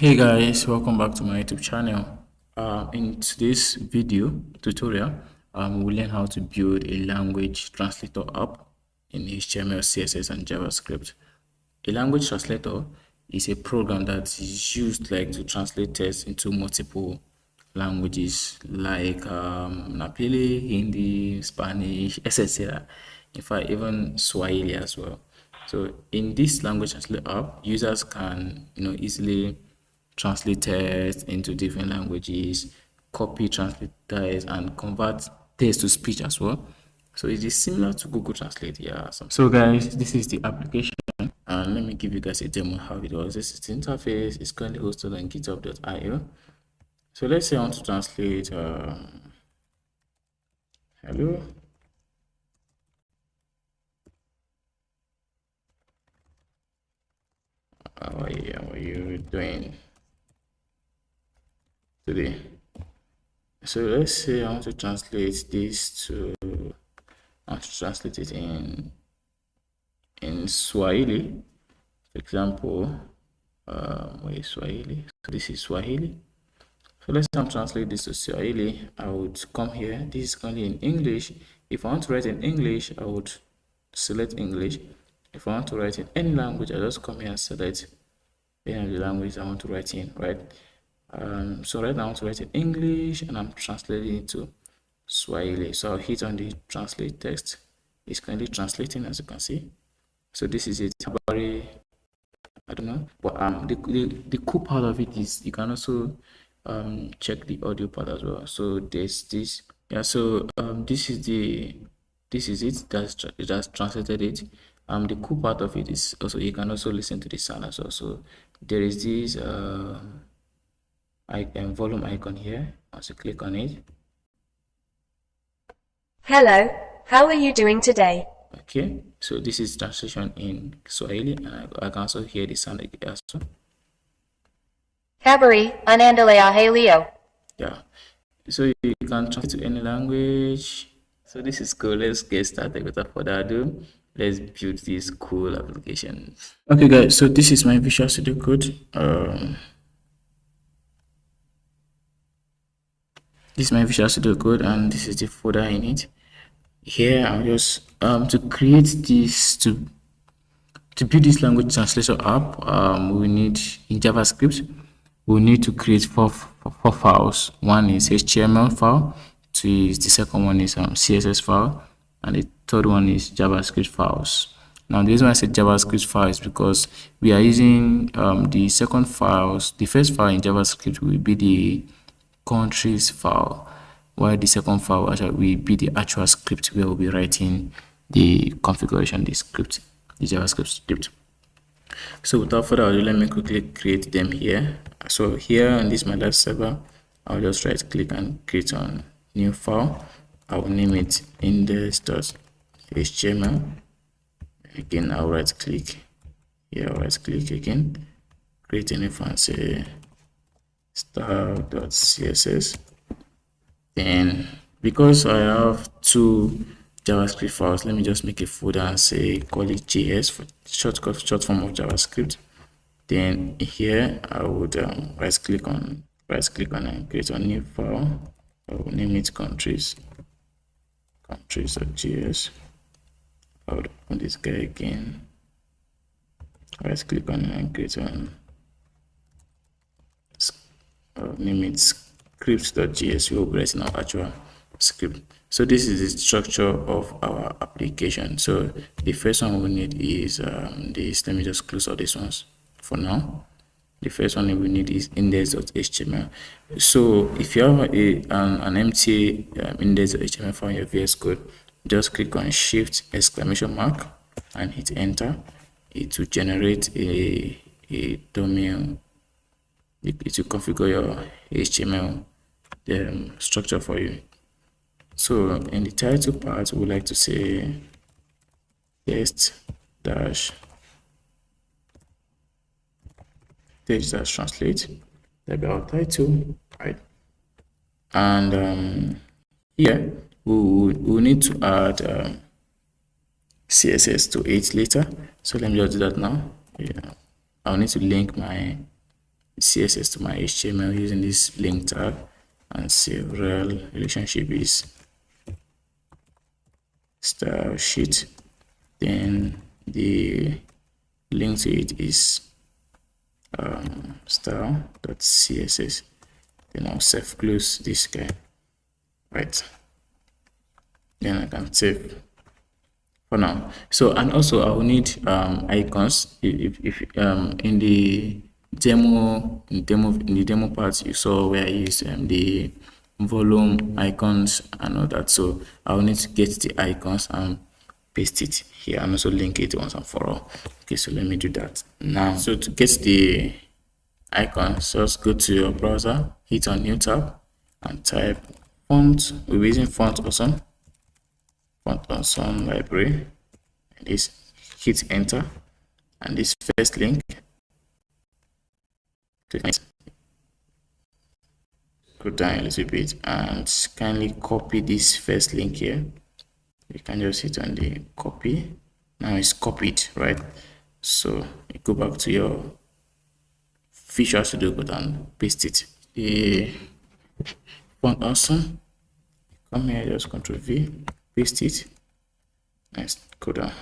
Hey guys, welcome back to my YouTube channel. In today's video tutorial, we'll learn how to build a language translator app in HTML, CSS, and JavaScript. A language translator is a program that is used to translate text into multiple languages like Napili, Hindi, Spanish, etc. In fact, even Swahili as well. So in this language translator app, users can easily translate text into different languages, copy, translate text, and convert text to speech as well. So it is similar to Google Translate. Yeah. So guys, this is the application, and let me give you guys a demo how it works. This is the interface. It's currently hosted on github.io. So let's say I want to translate hello. How are you doing today? So let's say I want to translate this to, I want to translate it in Swahili, for example. Where is Swahili? So this is Swahili. So let's translate this to Swahili. I would come here. This is currently in English. If I want to write in English, I would select English. If I want to write in any language, I just come here and select any of the language I want to write in, right? So right now I want to write in English and I'm translating it to Swahili. So I'll hit on the translate text. It's currently translating, as you can see. So this is it. I don't know, but the cool part of it is you can also check the audio part as well. So there's this, yeah. So this is it. That's translated it. The cool part of it is also you can also listen to the sound as well. So there is this volume icon here. Once you click on it. Hello, how are you doing today? Okay, so this is translation in Swahili, and I can also hear the sound as well. Habari, anaendelea Leo. Yeah, so you can translate to any language. So this is cool. Let's get started. Without further ado, let's build this cool application. Okay guys, so this is my Visual Studio Code. This is my Visual Studio Code, and this is the folder in it. Here I'll just to create this, to build this language translation app, we need in JavaScript, we need to create four files. One is HTML file, the second one is CSS file, and the third one is JavaScript files. Now the reason why I said JavaScript file is because we are using the second files. The first file in JavaScript will be the countries file, while the second file will be the actual script where we'll be writing the configuration, the script, the JavaScript script. So without further ado, let me quickly create them here. So here on this my live server, I'll just right click and create a new file. I will name it index.html. Again, I'll right click here, right click again, create a new file, say style.css. Then because I have two JavaScript files, let me just make a folder and say call it JS for short form of JavaScript. Then here I would right click on and create a new file. I will name it countries.js. I would open this guy again, right click on it and create one. Name it scripts.js. We will be writing our actual script. So this is the structure of our application. So the first one we need is this. Let me just close all these ones for now. The first one we need is index.html. So if you have an empty index.html file in your VS Code, just click on Shift exclamation mark and hit enter. It will generate a domain. It will configure your HTML structure for you. So in the title part, we would like to say text dash translate. That'll be our title, right? And here we need to add CSS to it later. So let me just do that now. Yeah, I'll need to link CSS to my HTML using this link tag, and several relationship is style sheet. Then the link to it is style.css. Then I'll self close this guy, right? Then I can save for now. So, and also I will need icons. If in the demo part you saw where I used the volume icons and all that, so I will need to get the icons and paste it here and also link it once and for all. Okay, so let me do that now. So to get the icons, just go to your browser, hit on new tab and type font. We're using font awesome library, and this, hit enter, and this first link, go down a little bit and kindly copy this first link here. You can just hit on the copy. Now it's copied, right? So you go back to your Visual Studio Code and paste it. The font awesome, come here, just Ctrl V, paste it. Next, go down.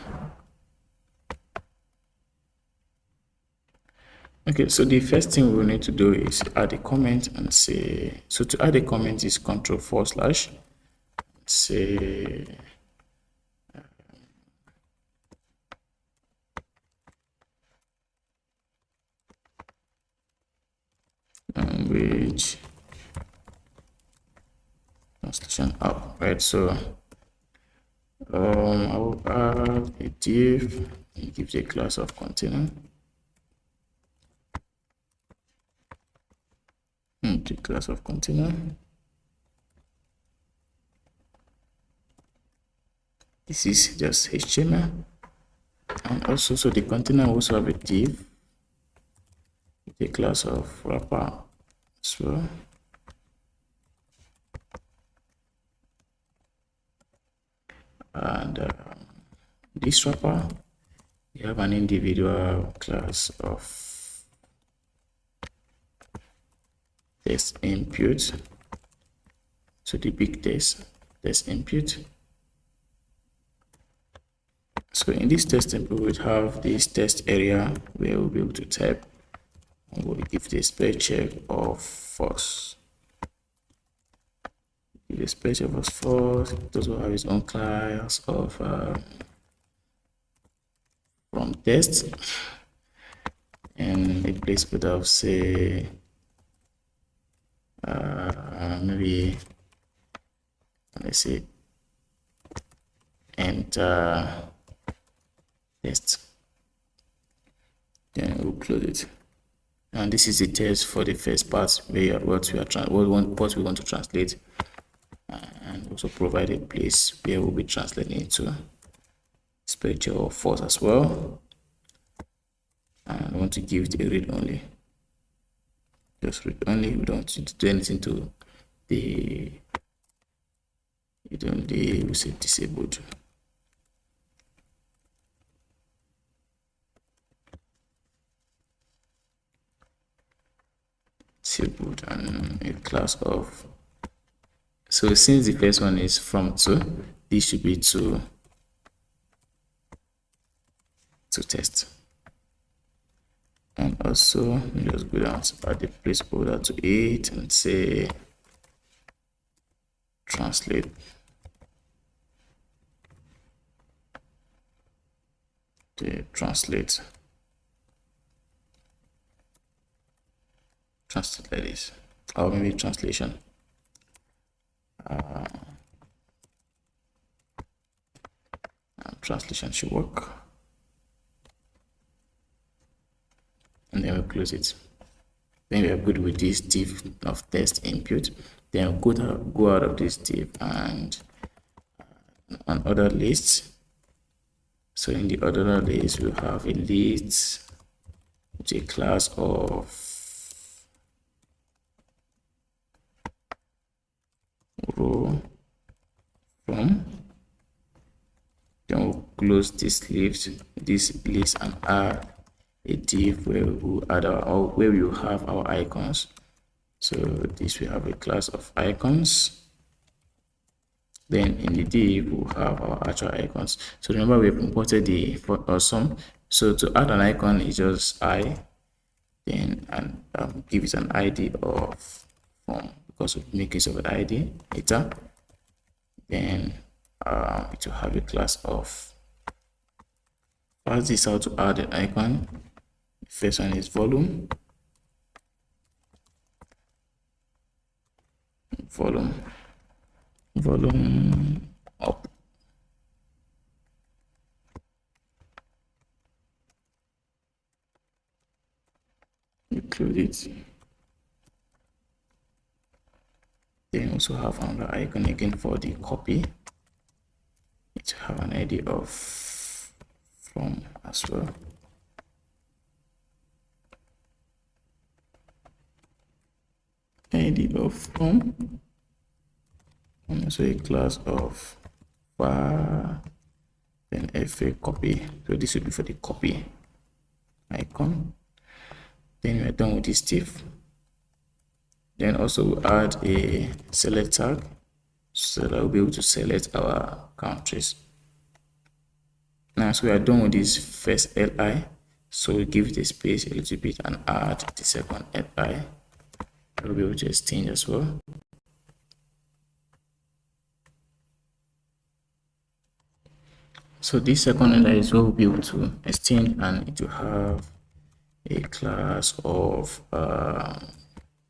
Okay, so the first thing we need to do is add a comment and say, so to add a comment is Ctrl// say language translation app, right? So I will add a div and give the class of container. The class of container. This is just HTML, and also so the container also have a div, the class of wrapper as well. And this wrapper, you have an individual class of text input, so the big text input. So in this text input, we have this text area where we'll be able to type, and we'll give the spell check of false. Give the spell check of false. It also have its own class of from text, and a place could have say maybe, let's say, enter text. Then we'll close it. And this is the text for the first part where what we want to translate, and also provide a place where we'll be translating into spell check of false as well. And I want to give it a read only. Just read only. We don't need to do anything to the we say disabled. Disabled, and a class of, so since the first one is from to, this should be to test. And also just go down to add the placeholder to it and say translate. The translate like this, or maybe translation. Translation should work. And then we'll close it. Then we are good with this div of text input. Then we'll go out of this div and on other lists. So in the other list, we'll have a list with a class of row from. Then we'll close this list and add a div where we add our, or where we will have our icons. So this we have a class of icons. Then in the div we'll have our actual icons. So remember we've imported the for awesome. So to add an icon is just then and give it an ID of form, because we make use of an ID later. Then it will have a class of, pass this out to add an icon. The first one is volume up. Include it. Then also have another icon again for the copy. It will have an ID of from as well. ID of from, and also a class of var, then fa copy. So this will be for the copy icon. Then we're done with this div. Then also we'll add a select tag so that we'll be able to select our countries. Now, so we are done with this first li, so we give it a space a little bit and add the second li. We'll be able to exchange as well. So this second li is what we'll be able to exchange, and it will have a class of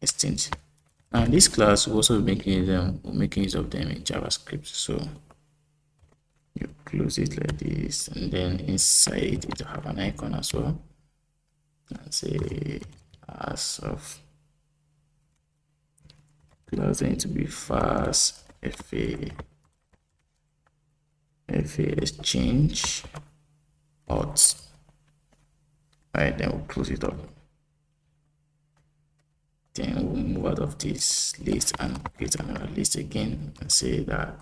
exchange. And this class will also be making use of them in JavaScript. So you close it like this, and then inside it will have an icon as well, and say as of class going to be fast fa exchange out. Right, then we'll close it up. Then we'll move out of this list and create another list again and say that,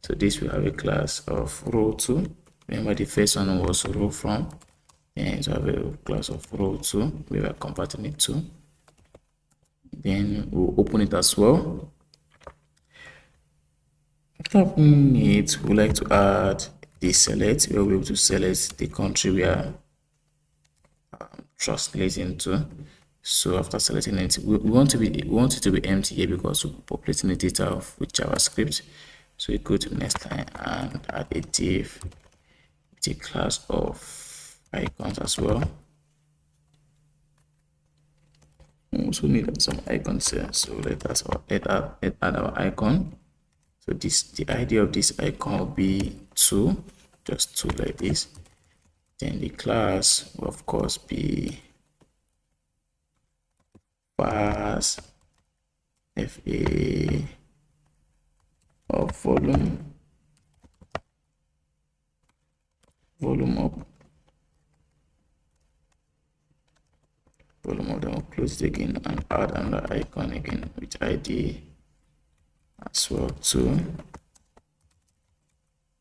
so this will have a class of row2. Remember the first one was row from, and so have a class of row2 we are converting it to. Then we'll open it as well. After opening it, we like to add the select. We'll be able to select the country we are translating to. So after selecting it, we want it to be empty here because we're populating the data with JavaScript. So we go to the next line and add a div with a class of icons as well. We also need some icons here, so let us add our icon. So the idea of this icon will be 2, just 2 like this. Then the class will of course be pass fa of volume up. Then we'll close it again and add another icon again with ID as well too.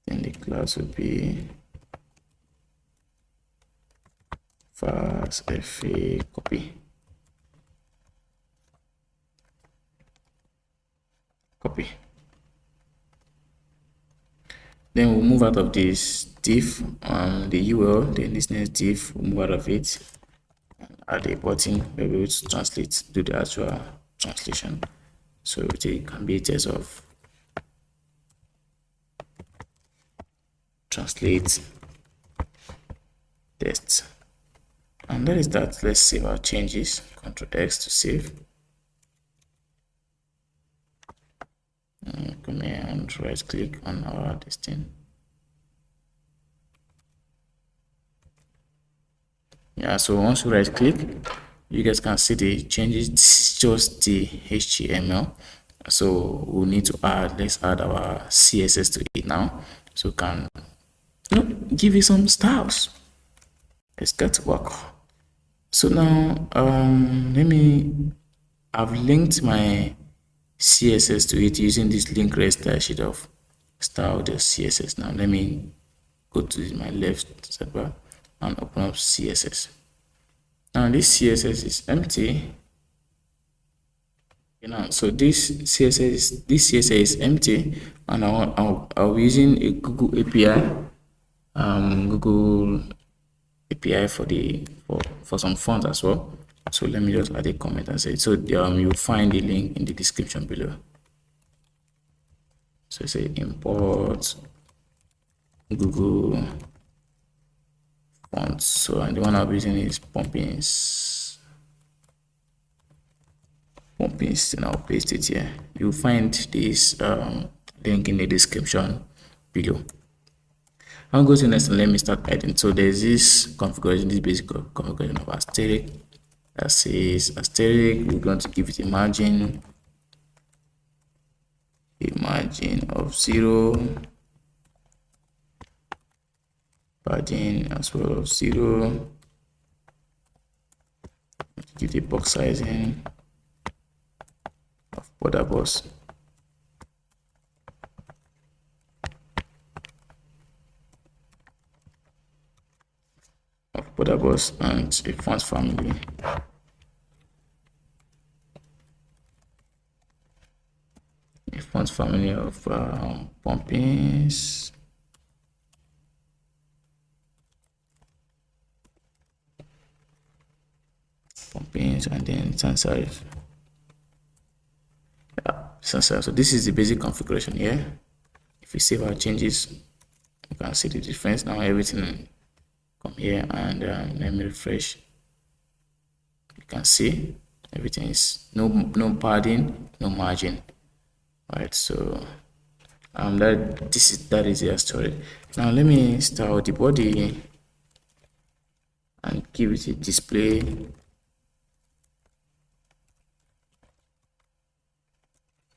Then the class will be fast fa copy. Then we'll move out of this div, the URL, then this next div, we'll move out of it and add a button where we will translate, do the actual translation. So it can be a test of translate tests. And that is that. Let's save our changes. Ctrl X to save. Come here and right click on our destination. Yeah, so once you right click, you guys can see the changes. This is just the HTML. So we'll need to let's add our CSS to it now, so we can give it some styles. Let's get to work. So now I've linked my CSS to it using this link rest sheet of style the CSS. Now let me go to my left sidebar and open up CSS. Now this CSS is empty. So this CSS is empty, and I'll be using a Google API, Google API for some fonts as well. So let me just add a comment and say it. So you'll find the link in the description below. So say import Google fonts. So and the one I'll be using is Pumpkins, and I'll paste it here. You'll find this link in the description below. I'll go to next and let me start editing. So there's this configuration, this basic configuration of asterisk that says asterisk. We're going to give it a margin of 0, padding as well of 0. Give the box sizing of border box and a font family. A font family of Pumpkins. And then sans serif. Sans serif. So this is the basic configuration here. If we save our changes, you can see the difference. Now everything come here, and let me refresh. You can see everything is no padding, no margin. Right, so that is your story. Now let me style the body and give it a display.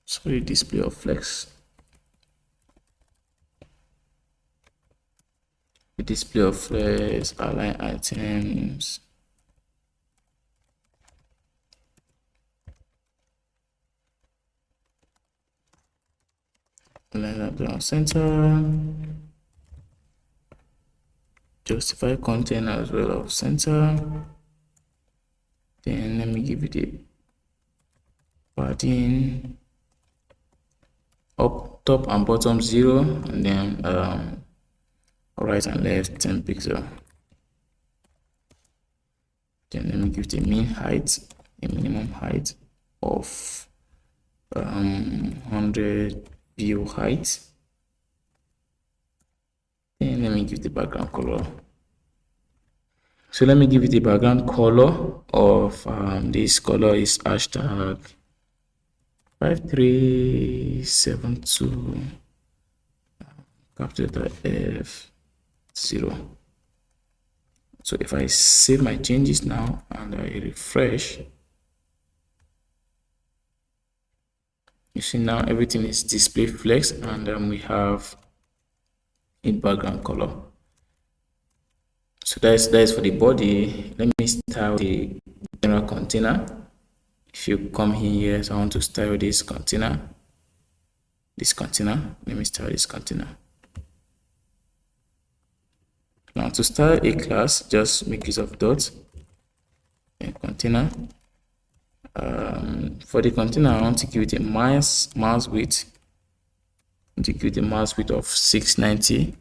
Sorry, display of flex. The display of flex, align items. Align up down center. Justify content as well of center. Then let me give it a padding. Up, top and bottom 0, and then right and left 10 pixels. Then let me give it a minimum height of 100 view height. Then let me give the background color. So let me give it a background color of this color is hashtag 5372 capital letter F0. So if I save my changes now and I refresh, you see now everything is display flex, and we have a background color. So that is for the body. Let me style the general container. If you come here, so I want to style this container. Let me style this container. Now to style a class, just make use of dots and container. For the container, I want to give it a mouse width. I want to give it a mouse width of 690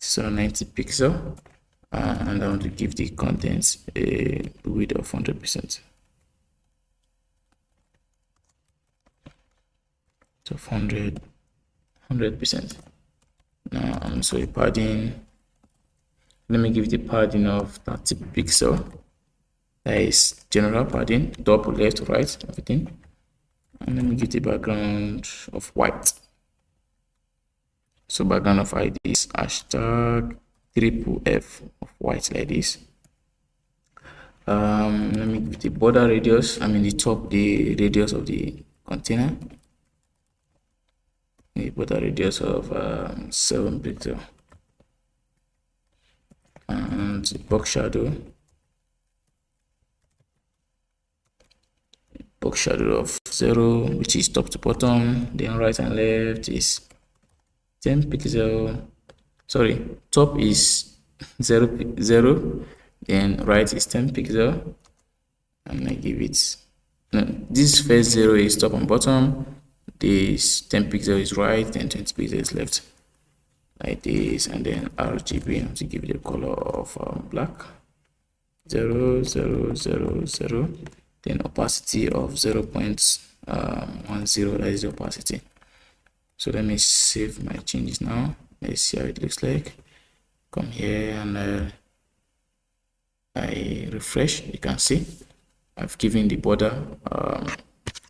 pixel, and I want to give the contents a width of 100%. So 100%. Now so a padding. Let me give it a padding of 30 pixel. That is general padding, top, left, right, everything. And let me give the background of white. So background of ID is hashtag #F of white like this. Let me give the border radius, the radius of the container. The border radius of 7 pixel. And the box shadow of 0, which is top to bottom. Then right and left is 10 pixel. Sorry, top is 0, then right is 10 pixel, and I give it, no, this first 0 is top and bottom, this 10 pixel is right, then 20 pixel is left, like this. And then RGB, to give it a color of black, 0 0 0 0, then opacity of 0.10, that is the opacity. So let me save my changes now. Let's see how it looks like. Come here and I refresh. You can see I've given the border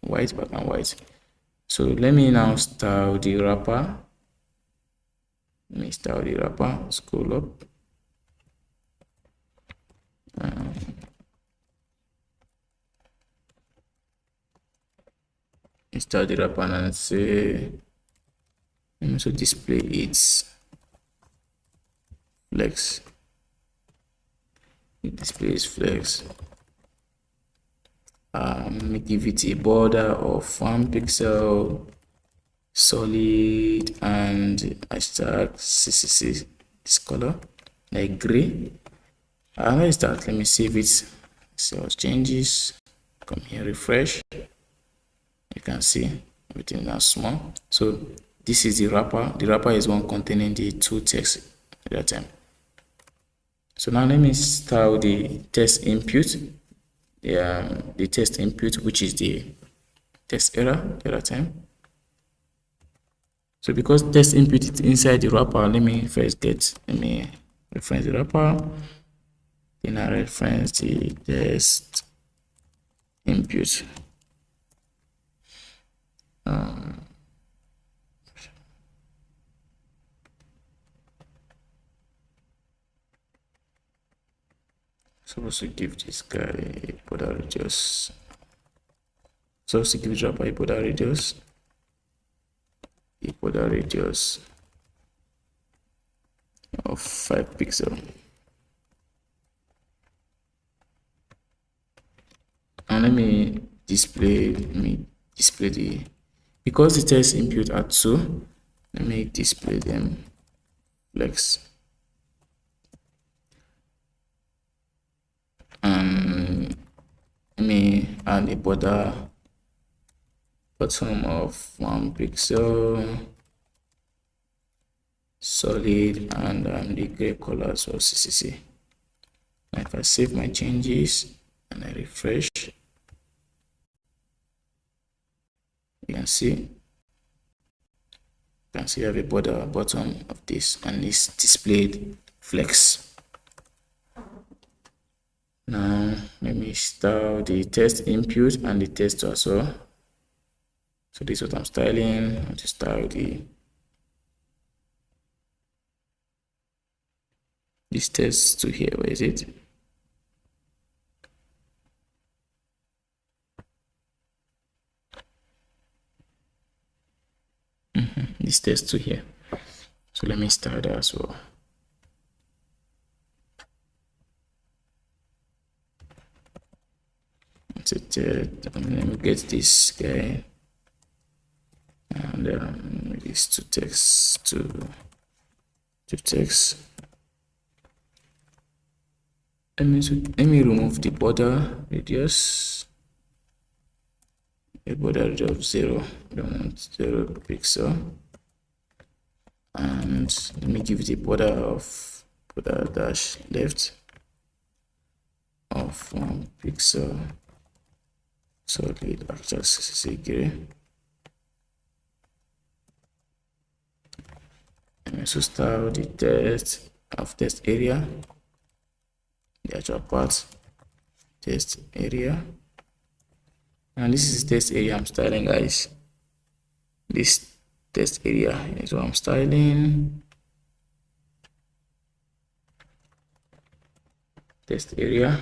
white, background white. So let me now style the wrapper. Let me style the wrapper. Scroll up. Install the wrapper and say, let me also display its flex. It displays flex. Let me give it a border of 1 pixel, solid, and hashtag CCC, this color, like gray. Let's start. Let me save it. See what changes. Come here, refresh. You can see everything is now small. So this is the wrapper. The wrapper is one containing the two texts at that time. So now let me style the text input. The text input, which is the text error at that time. So because text input is inside the wrapper, let me reference the wrapper. Then I reference the text input. Supposed to give this guy a border radius. Supposed to give the wrapper a border radius. A border radius of 5 pixels. And let me display the, because the text input are 2, let me display them flex. Let me add a border bottom of 1 pixel, solid, and the gray colors of CCC. Now if I save my changes and I refresh, you can see I have a border bottom of this, and it's displayed flex. Now let me style the text input and the text also. So this is what I'm styling. I'll just style this text to here. Where is it? This text to here. So let me style that as well. Let me get this guy, and these two texts to text. Let me remove the border radius. A border radius of 0. I don't want 0 pixel. And let me give it a border dash left of 1 pixel, solid, just gray. And also style the text of text area, the actual part, text area. And this is text area I'm styling, guys. This text area is what I'm styling. Text area.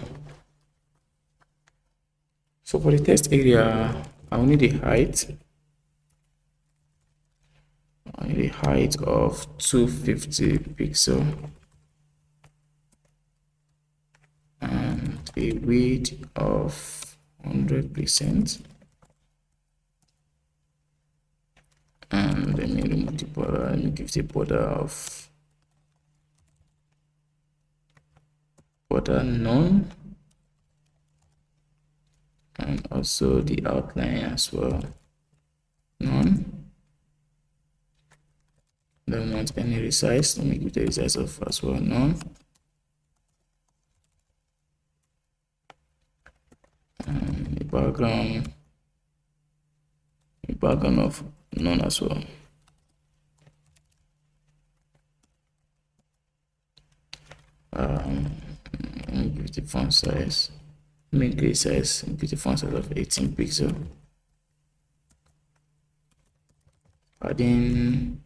So for the text area, I will need a height. I need a height of 250 pixel and a width of 100%. And let me remove the border. Let me give the border of border none, and also the outline as well, none. Don't want any resize. Let me give the resize of as well, none. And the background of none as well. And give the font size, mid-grade size, give the font size of 18 pixel. Adding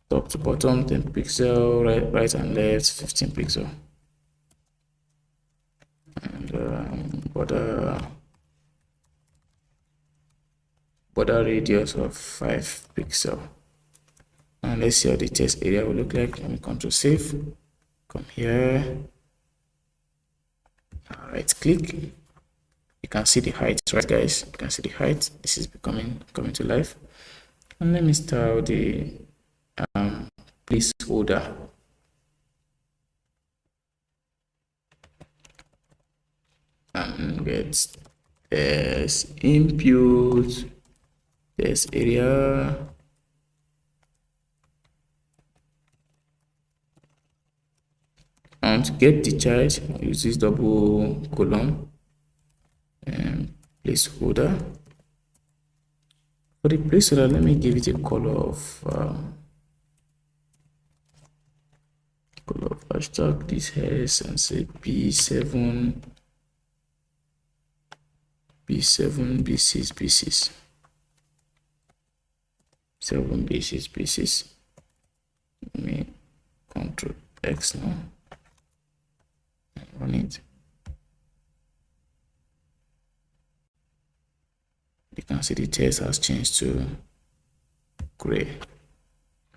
top to bottom 10 pixel, right and left 15 pixel, and border radius of 5 pixel. And let's see how the text area will look like. Let me control save, come here, right click. You can see the height, right guys? You can see the height. This is coming to life. And let me style the placeholder. And get this input, this area, and to get the child, use this double column and placeholder. For the placeholder, let me give it a color of hashtag this has and say B7, B6, B6, 7, B6, B6. Let me Control X now and run it. You can see the text has changed to gray.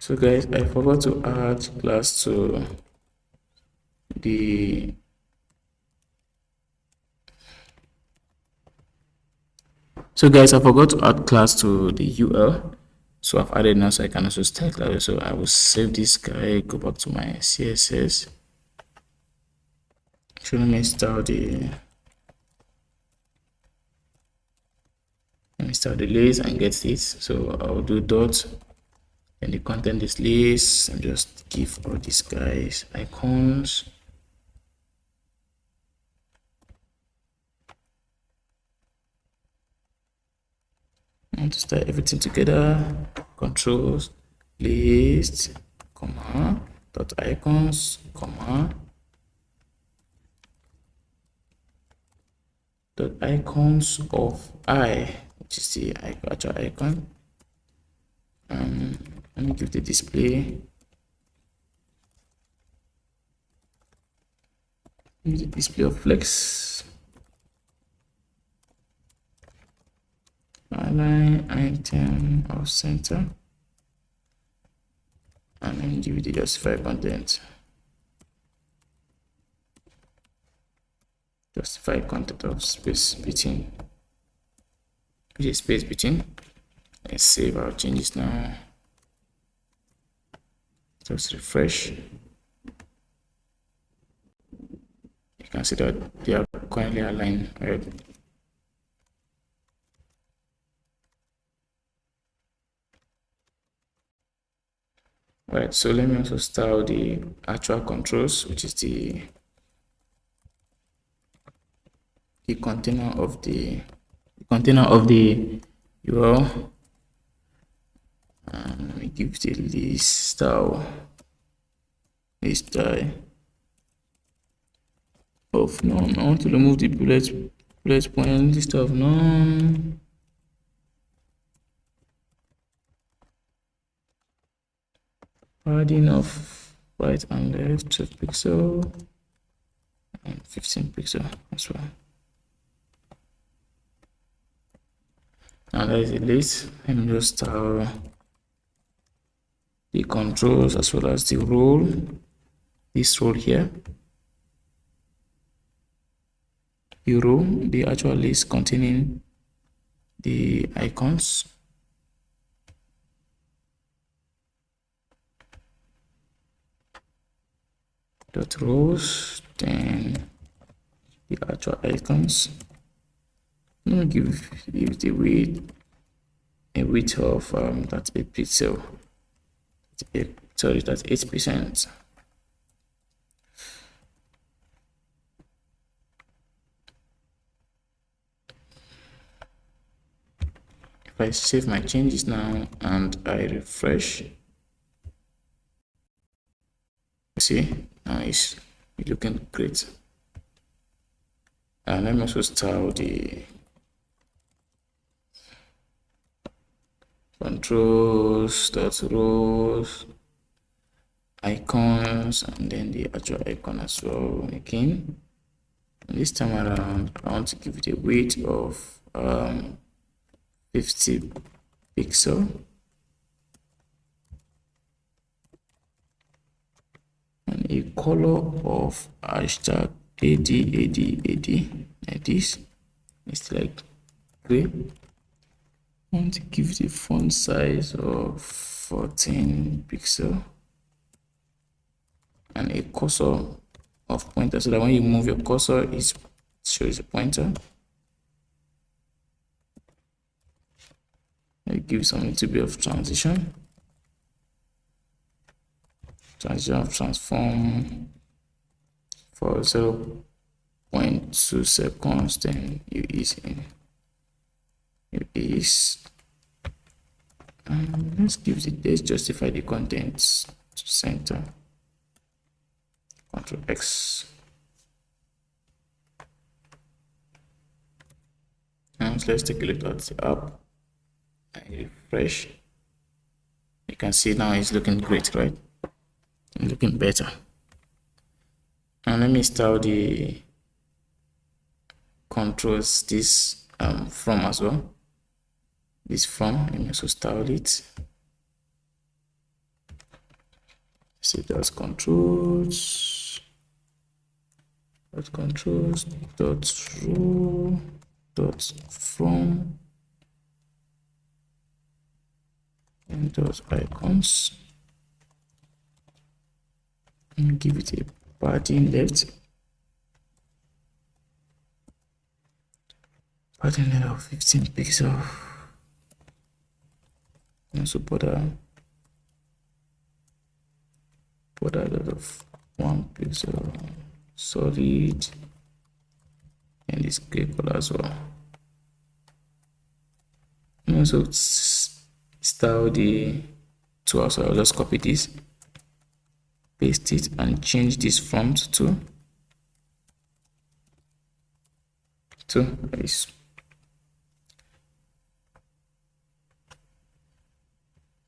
So guys, I forgot to add class to the class to the UL. So I've added now, so I can also style class. So I will save this guy, go back to my CSS. So let me start the list and get this. So I'll do dot, and the content is list, and just give all these guys icons. And to start everything together, controls, list, comma, dot icons, comma, dot icons of I, which is the actual icon. Let me give the display. Use the display of flex. Align item of center, and then give it the justify content. Justify content of space between. Put a space between. Let's save our changes now. Just refresh. You can see that they are currently aligned, right? Right, so let me also style the actual controls, which is the container of the URL. And let me give the list style of none. I want to remove the bullet point list of none. Padding of right and left 12 pixel and 15 pixel as well. And that is the list. Let me just style the controls as well as the role. This role here, the row, the actual list containing the icons. dot rows, then the actual icons. I'm gonna give the width of that's 8 pixel. That's 8%. If I save my changes now and I refresh, see, now it's looking great. And let me also style the controls, dot rows, icons, and then the actual icon as well again. And this time around, I want to give it a weight of 50 pixel, and a color of hashtag AD like this. It's like gray. I want to give the font size of 14 pixel and a cursor of pointer, so that when you move your cursor, it shows a pointer. I give some little bit of transition of transform for 0.2 seconds, then you ease in. Let's justify the contents to center. Ctrl X. And let's take a look at the app. I refresh. You can see now it's looking great, right? It's looking better. And let me style the controls this from as well. This from, let me also style it. See, that's controls, dot row, dot from, and dot icons, and give it a padding left. Padding left of 15 pixel. Also border of 1 pixel solid, and this gray color as well. And also style the tool, so I'll just copy this, paste it, and change this font to this.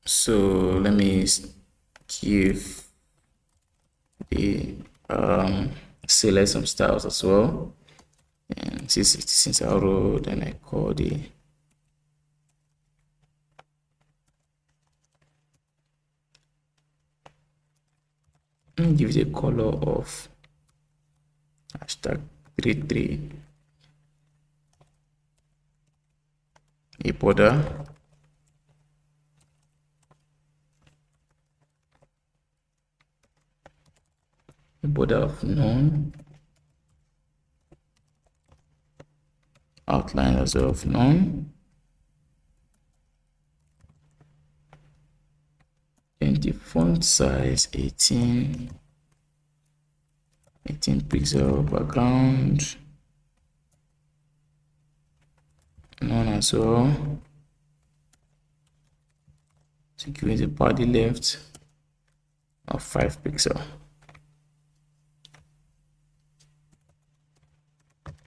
So let me give the select some styles as well, and since I wrote, then I call the and give it a color of hashtag 33, a border, of none, outline as well of none, and the font size 18 pixel, background none as well, to give it a body length of 5 pixel.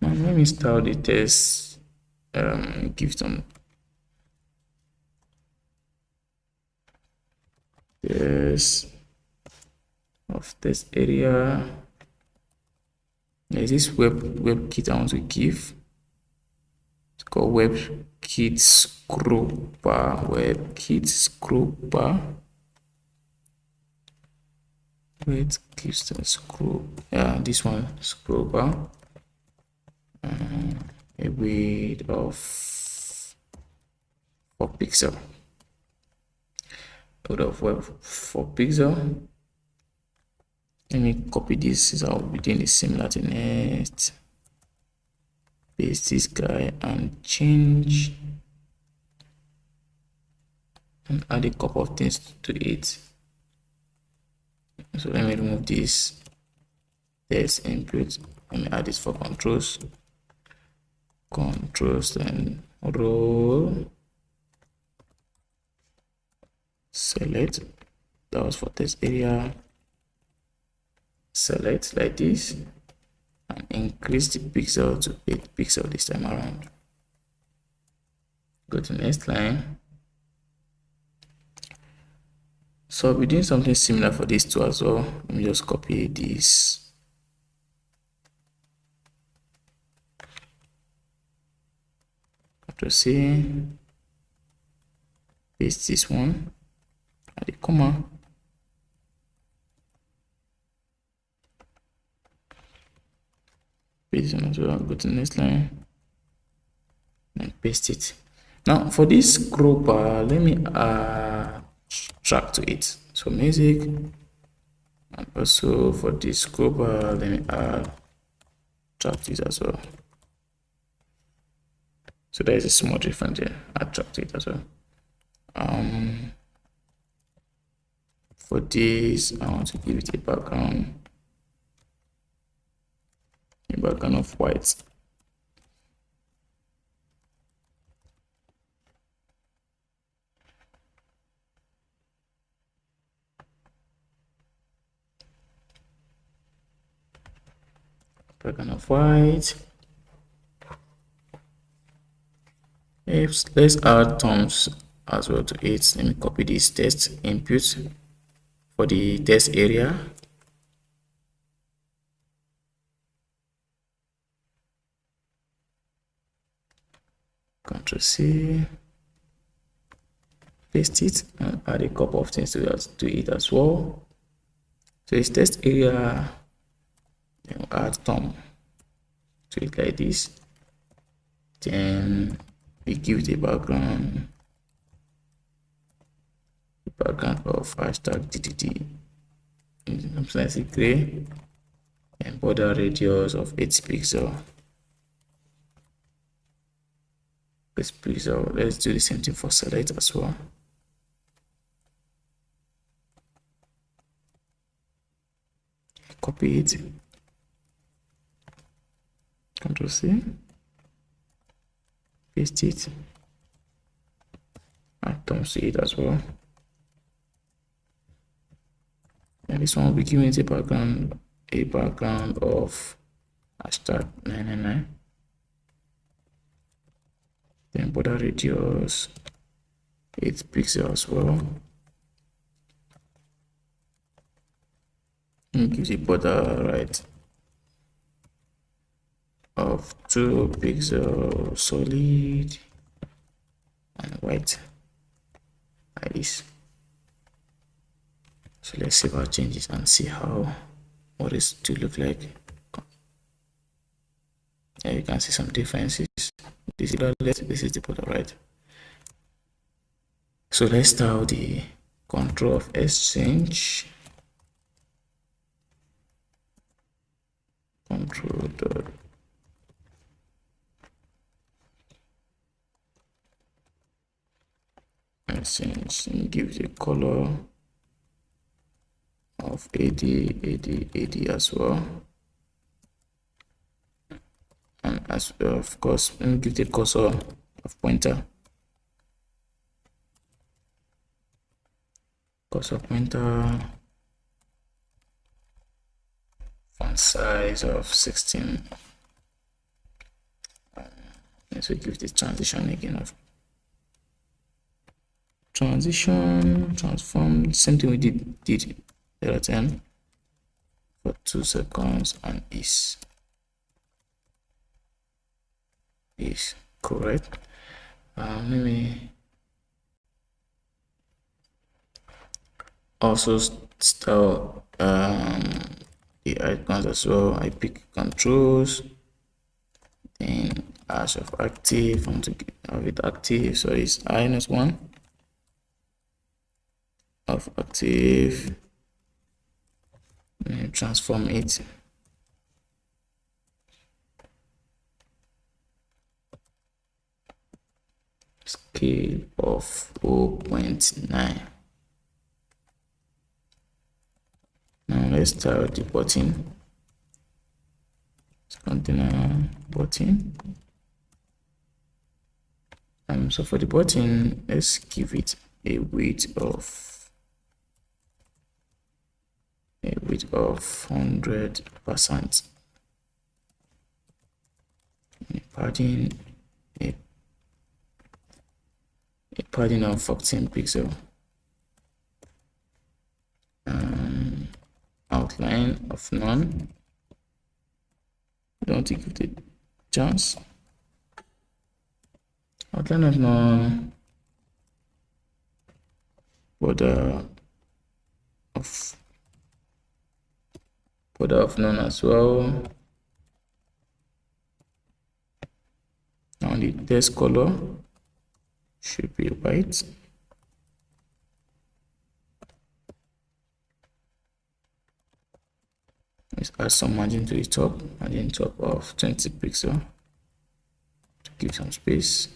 Now let me start the test, give some test of this area. There's this WebKit I want to give. It's called WebKit scroll bar. WebKit scroll bar. Wait, gives the scroll. Yeah, this one, scroll bar. A width of 4 pixel. Width of 4 pixel. Let me copy this since I'll be doing a similar to next. Paste this guy and change and add a couple of things to it. So let me remove this text input. Let me add this for controls. Controls, then row, select. That was for text area. Select like this and increase the pixel to 8 pixels this time around. Go to next line. So I'll be doing something similar for this too as well. Let me just copy this. Control C, paste this one, add a comma. Paste it as well. Go to the next line and paste it. Now for this scroll bar, let me add track to it. So music, and also for this scroll bar, let me add track to it as well. So there is a small difference here. Add track to it as well. For this, I want to give it a background of white. Background of white. Let's add terms as well to it. Let me copy this text input for the text area. Ctrl C, paste it and add a couple of things to it as well. So it's text area, then we'll add term to it like this. Then we give it a background of hashtag DDD, something like gray, and border radius of 8 pixels. Let's do the same thing for select as well. Copy it, Ctrl C, paste it, add terms to it as well. And this one will be given a background of hashtag 999. Then border radius 8 pixels as well. And gives a border right of 2 pixels solid and white like this. So let's save our changes and see what it to look like. Yeah, you can see some differences. This is the left, this is the border right. So let's start the control of exchange. Control dot exchange and give it a color of 80 as well. And as well, of course, let me give the cursor of pointer. Cursor pointer, font size of 16. Let's give the transition again of transition, transform, same thing we did the other time for 2 seconds, and is correct. Let me also style the icons as well. I pick controls, then hash of active. I want to have it active, so it's -1 of active, and transform it. Scale of 0.9. Now let's start the button. Container button. So for the button, let's give it a width of 100%. Padding a padding of 14 pixel. Outline of none. Don't give it a chance. Outline of none. Border of none as well. Now the text color should be white. Let's add some margin to the top, margin top of 20 pixel to give some space.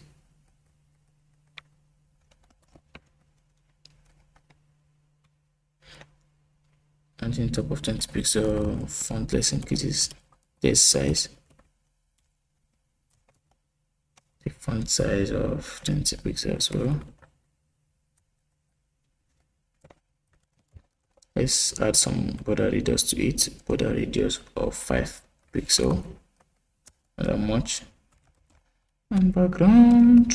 Margin top of 20 pixel, font less increases text size. The font size of 20 pixels as well. Let's add some border radius to it. Border radius of 5 pixel. Not that much. And background.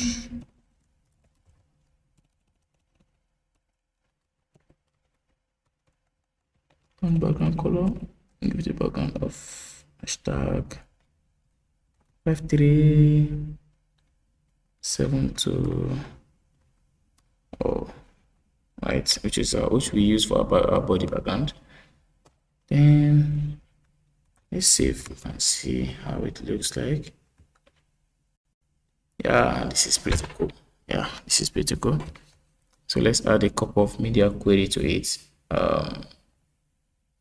And background color. Give it a background of hashtag 5372. Right, which we use for our body background. Then let's see if we can see how it looks like. Yeah, this is pretty cool. So let's add a couple of media query to it. The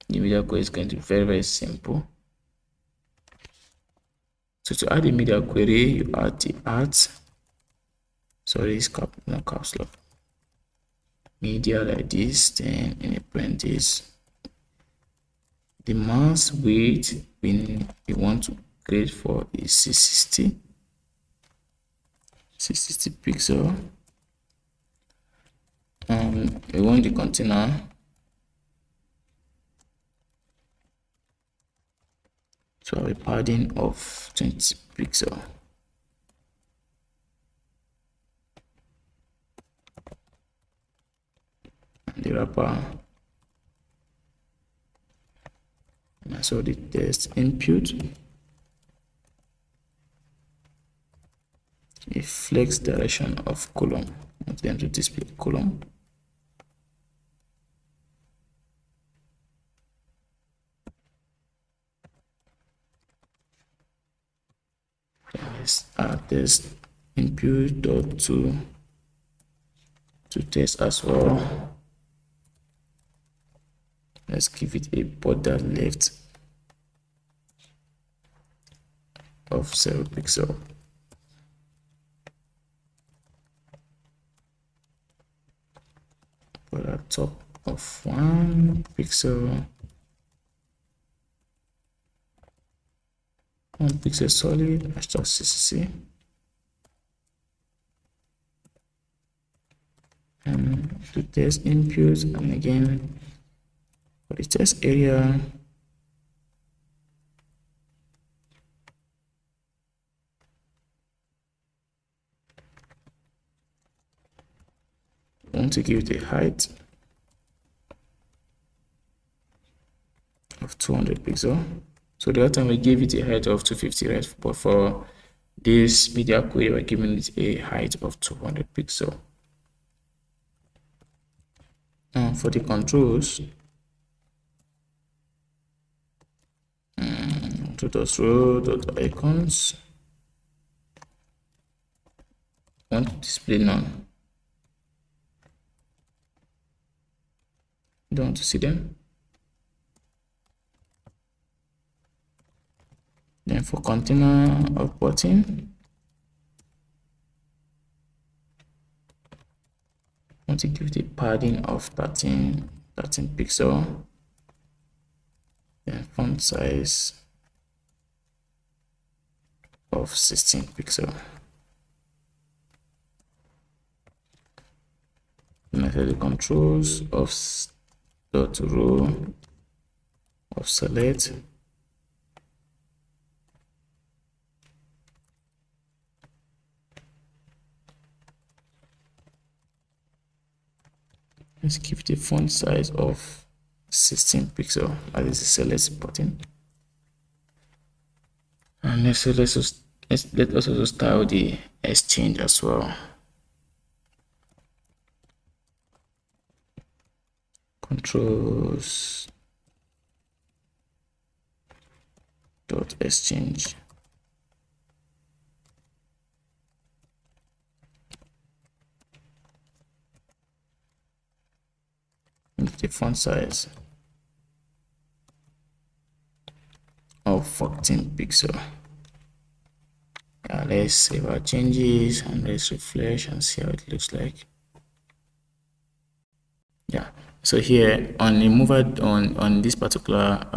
media query is going to be very simple. So to add a media query, you add the art. Sorry, it's caps lock. Media like this, then in a parenthesis, the mass width we want to create for is 660 pixel. We want the container to have a padding of 20 pixel. The wrapper, and so the text input, a flex direction of column. I want them to display column. Let's add this input dot to text as well. Let's give it a border left of 0 pixel. Border top of 1 pixel. 1 pixel solid, hashtag CCC. And to test input, and again for the test area, I want to give it a height of 200 pixel. So the other time we gave it a height of 250, right? But for this media query, we're giving it a height of 200 pixel. For the controls, row.icons, I want to display none. Don't want to see them. Then for container of button, I want to give the padding of 13 pixel. Then font size of 16 pixel. And I set the controls of dot row of select. Let's keep the font size of 16 pixel as is the select button. And let's let us also style the exchange as well. Controls dot exchange. The font size of 14 pixel. Let's save our changes and let's refresh and see how it looks like. Yeah, so here on the mover on this particular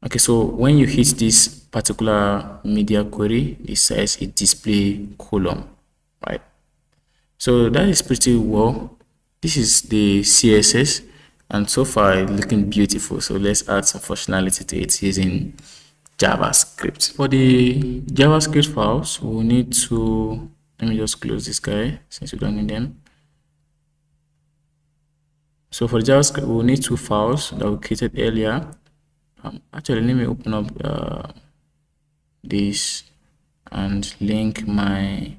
okay, so when you hit this particular media query, it says it display column, right? So that is pretty well. This is the CSS, and so far it's looking beautiful. So let's add some functionality to it using JavaScript. For the JavaScript files, we'll need to, let me just close this guy since we don't need them. So for the JavaScript, we'll need two files that we created earlier. Actually, let me open up this and link my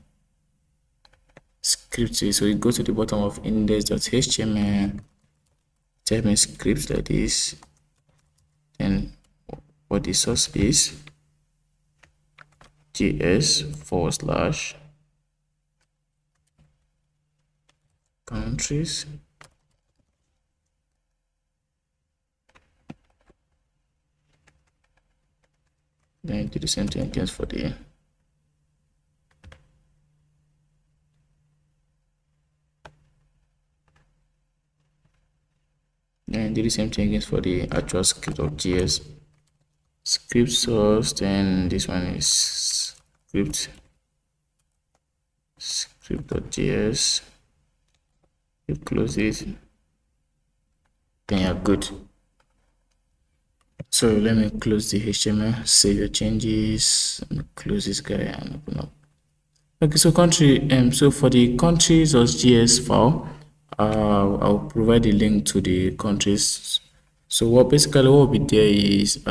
script to it. So you go to the bottom of index.html, type in script like this, then what the source is js / countries. Then do the same thing again for the actual script of JS. Script source, then this one is script.js. You close it, then you're good. So let me close the HTML, save your changes, let me close this guy and open up. Okay, so so for the countries.js file, I'll provide a link to the countries. So what will be there is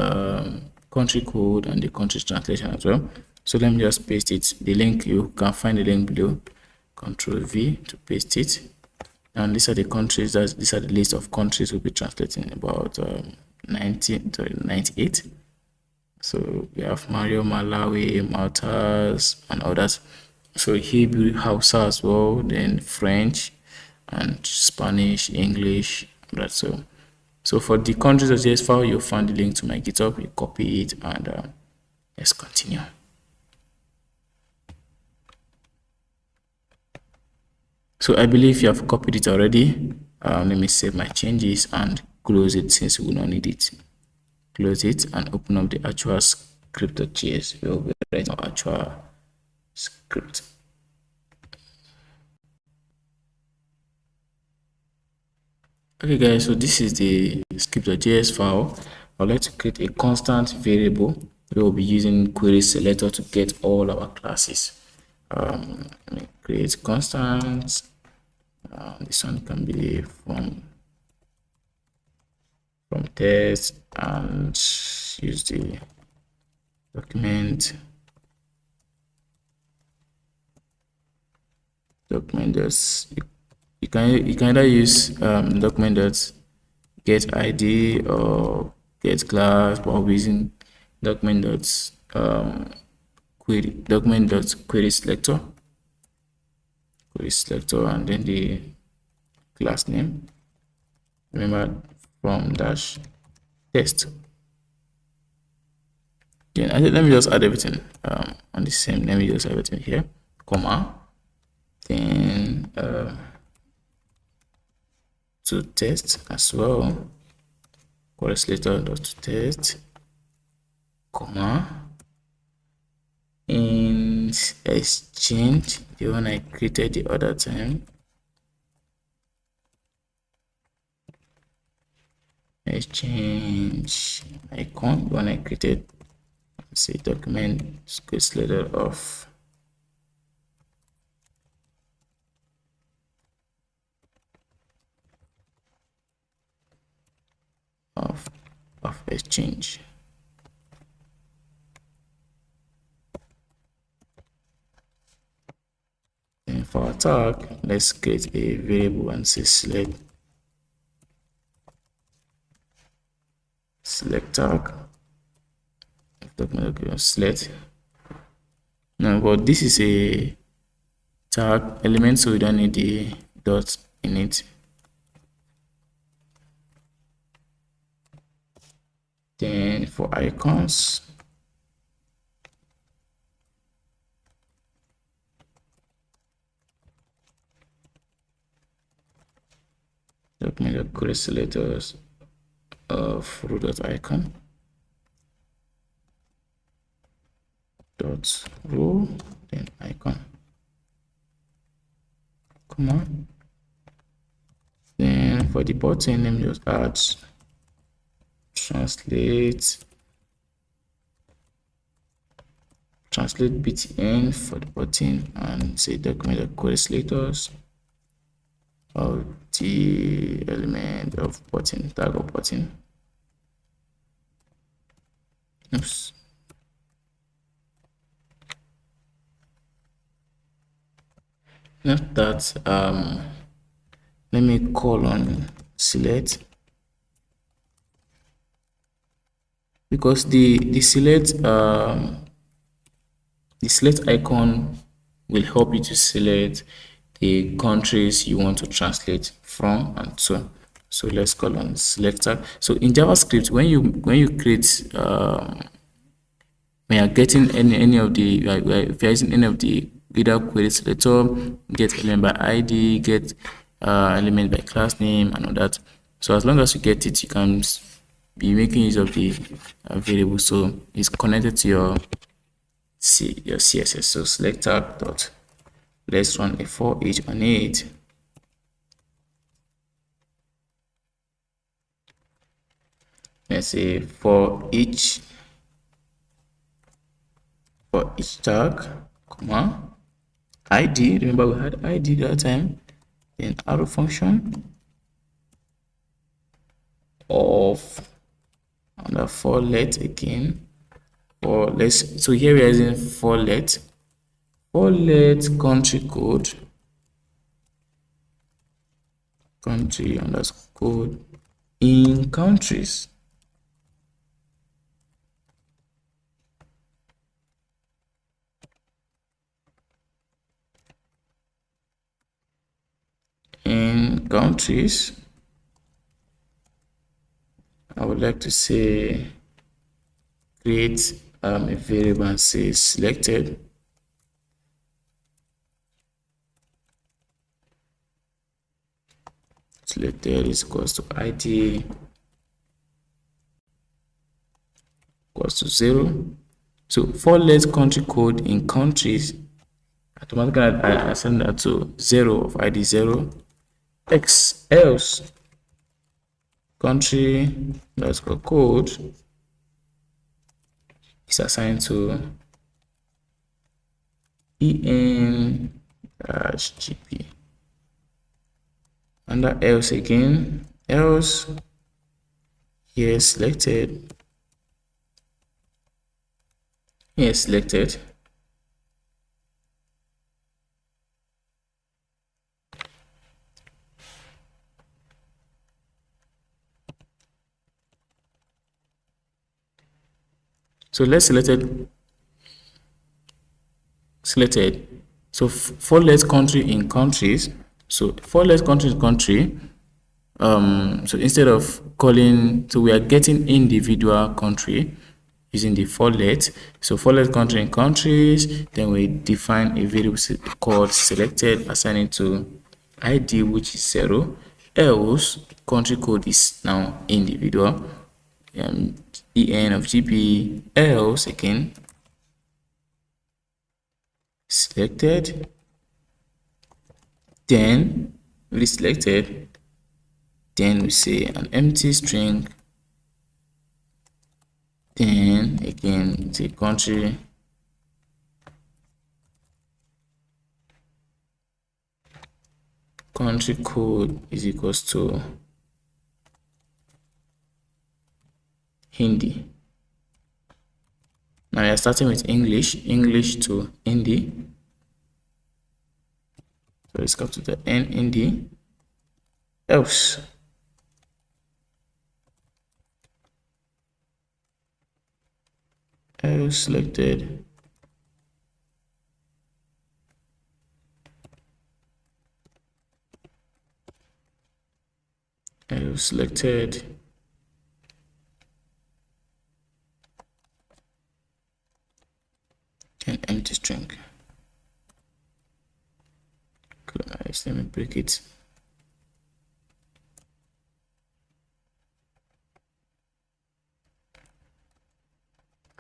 country code and the country's translation as well. So let me just paste it. The link, you can find the link below. Control V to paste it. And these are the countries. These are the list of countries we'll be translating, about 98. So we have Mario, Malawi, Malta, and others. So Hebrew, Hausa as well, then French and Spanish, English. That's so. So for the countries.js file, you'll find the link to my GitHub. You copy it and let's continue. So I believe you have copied it already. Let me save my changes and close it since we will not need it. Close it and open up the actual script.js. We will be writing our actual script. Okay guys, so this is the script.js file. I'd like to create a constant variable. We will be using query selector to get all our classes. Let me create constant. This one can be from test and use the document that's you can either use document.get id or get class, but we're using document.query selector and then the class name, remember, from dash test. Then let me just add everything on the same. Let me just add everything here, comma. Then to test as well. Translator dot to test, comma. In exchange, the one I created the other time. Exchange icon, the one I created. Say document Translator of exchange. And for our tag, let's create a variable and say select tag. Document select. Now, but this is a tag element, so we don't need the dot in it. Then for icons, document Translator of row.icon dot row, then icon, comma. Then for the button, let me just add translate btn for the button and say document Translators of the element of button, tag of button. Oops. Not that let me call on select, because the select icon will help you to select the countries you want to translate from and so. So let's call on selector. So in JavaScript, when you create when you're getting any of the if you're using any of the either query selector, get element by ID, get element by class name and all that. So as long as you get it, you can be making use of the variable, so it's connected to your CSS. So selector dot, let's run a for each on it. Let's say for each tag, comma, ID. Remember we had ID that time. Then arrow function of under for let again. For let's, so here we are using for let country code, country underscore in countries. In countries, I would like to say create a variable and say selected. Selected is equals to ID equals to 0. So for let country code in countries, automatically I send that to 0 of ID 0. Else country underscore code is assigned to en-gp. Under else again, else here selected, here selected. So let's selected. So for let country in countries. So for let country in country. So instead of calling, so we are getting individual country. using the for let. So for let country in countries, then we define a variable called selected, assigning to ID, which is 0, else country code is now individual, en of gp, else again selected, then we selected, then we say an empty string, then again the country code is equals to Hindi. Now we are starting with English to Hindi. So let's go to the N Hindi, else selected, selected, an empty string. Let me break it.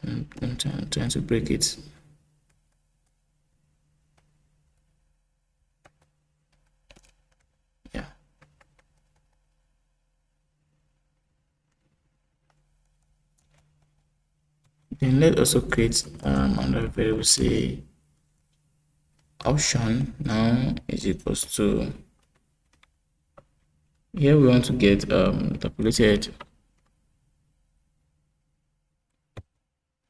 I'm trying to break it. Yeah. Then let's also create another variable, say option now is equals to, here we want to get interpolated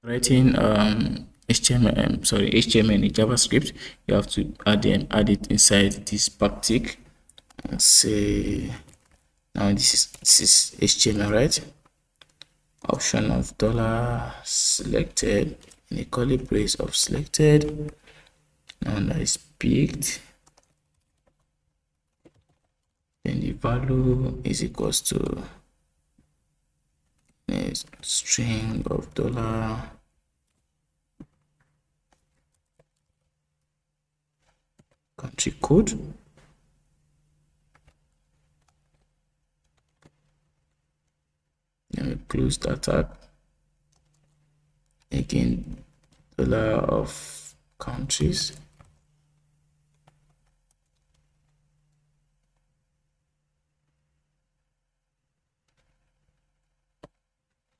writing HTML in JavaScript. You have to add it inside this backtick and say, now this is HTML, right? Option of dollar selected in a curly brace of selected, now that is picked, then the value is equals to a string of dollar country code, then we close that tag, again dollar of countries,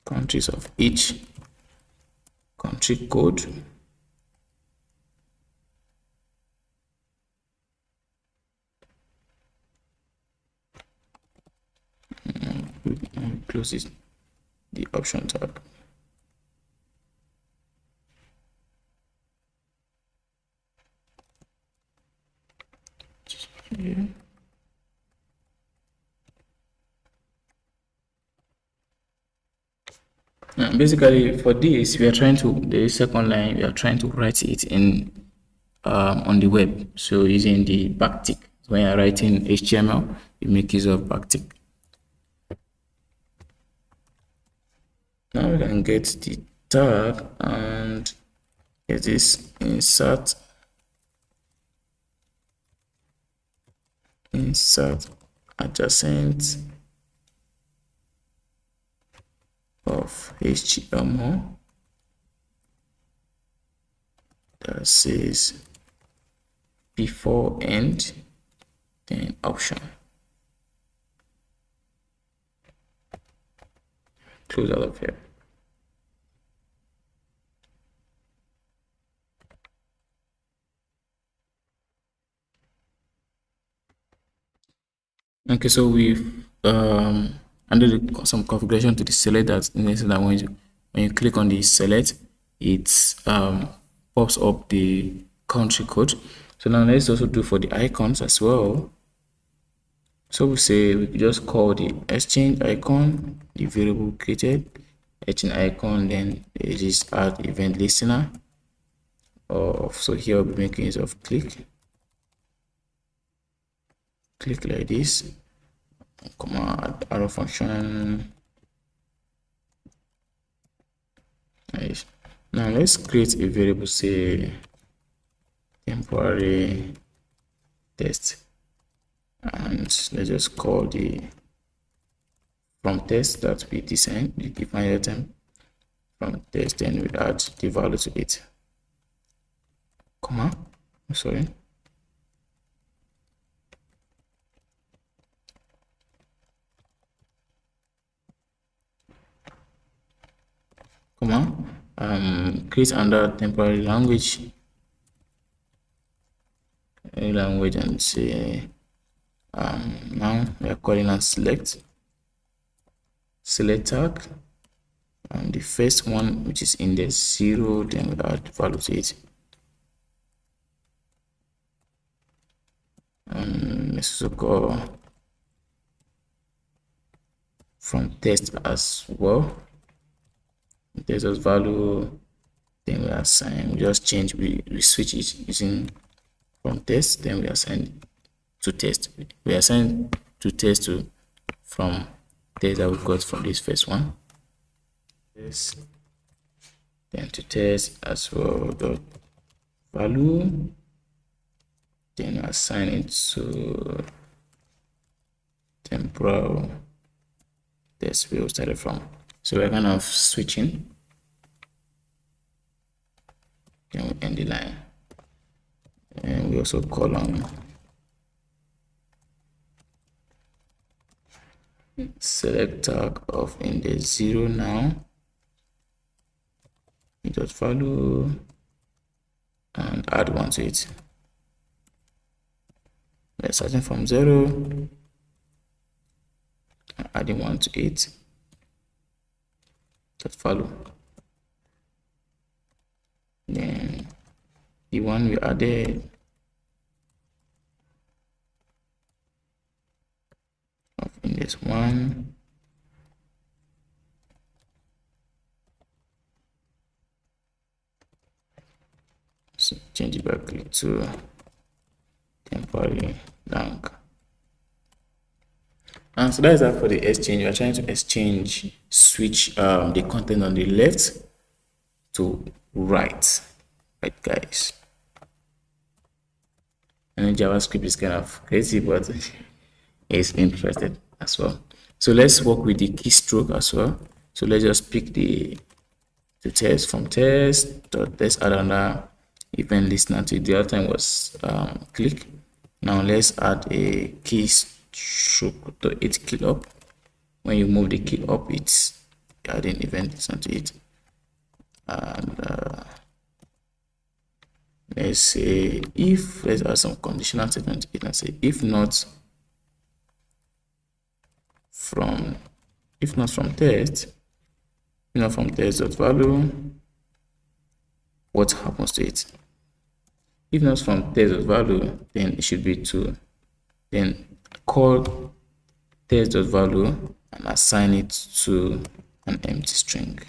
countries of each country code, and close it, the option tab. Yeah. Basically for this, we are trying to, the second line, we are trying to write it in on the web. So using the backtick, when you're writing HTML, you make use of backtick. Now we can get the tag and it is insert adjacent of HTML that says before end, then option. Close out of here. Okay, so we've added some configuration to the select that when you click on the select, it pops up the country code. So now let's also do for the icons as well. So we say we could just call the exchange icon, the variable created, exchange icon, then it is add event listener. So here we'll be making use of click like this, comma arrow function, Nice. Now let's create a variable, say temporary test, and let's just call the from test that we define item from test, then we add the value to it, comma, sorry, comma, create under temporary language and say now we are calling on select tag, and the first one, which is index 0, then we add value to it. Let's also call from test as well, test as value, then we assign, we just change, we switch it using from test, then we assign to test, we assign to test to from test that we got from this first one, yes, then to test as well dot value, then assign it to temporal test we started from. So we're kind of switching, then we end the line, and we also call on select tag of index 0 now dot value, and add one to it. We're starting from 0, adding 1 to it, dot value. Then the one we added of index 1, so change it back to temporary lang. And so that is that for the exchange. We are trying to switch the content on the left to right guys. And JavaScript is kind of crazy, but it's interesting as well. So let's work with the keystroke as well. So let's just pick the test from test dot let's add another event listener to it. The other time was click. Now let's add a keystroke to it key up. When you move the key up, it's adding event listener to it. And let's say let's add some conditional statement to it and say if not from test dot value, what happens to it? If not from test dot value, then it should be to then call test dot value and assign it to an empty string.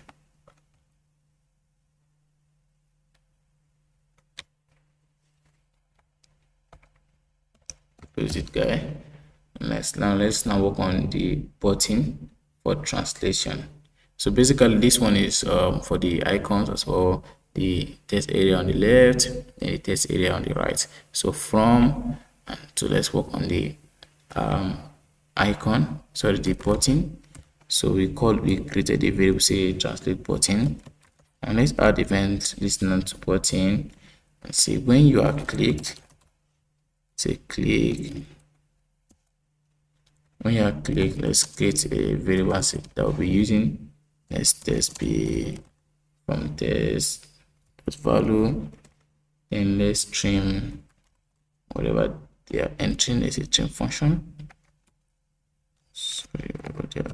Close it, guy. Let's now work on the button for translation. So basically this one is for the icons as well, the text area on the left and the text area on the right. So from and to let's work on the icon, sorry, the button. So we created a variable, say translate button, and let's add event listener to button and say when you are clicked, say click. When you are clicked, let's create a variable that we'll be using. Let's test be from test value, and let's trim whatever they are entering. Let's say trim function. Sorry about their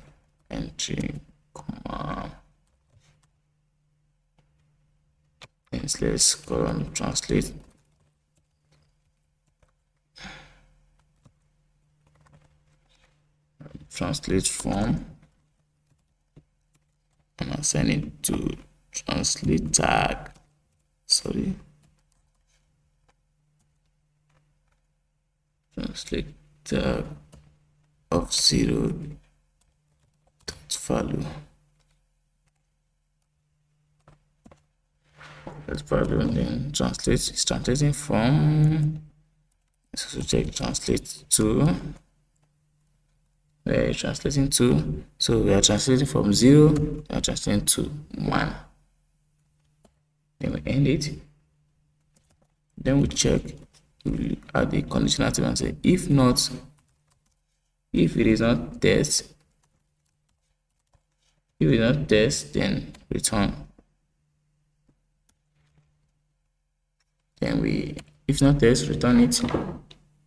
entry, comma. And let's go on translate. Translate from and assign it to translate tag. Sorry, translate tag of 0 dot value. That's value, and then translate is translating from, let's also check translate to, where are translating to. So we are translating from 0, we are translating to 1. Then we end it. Then we check, we add the conditional statement and say if not, if it is not test, if it is not test, then return. Then we, if not test, return it.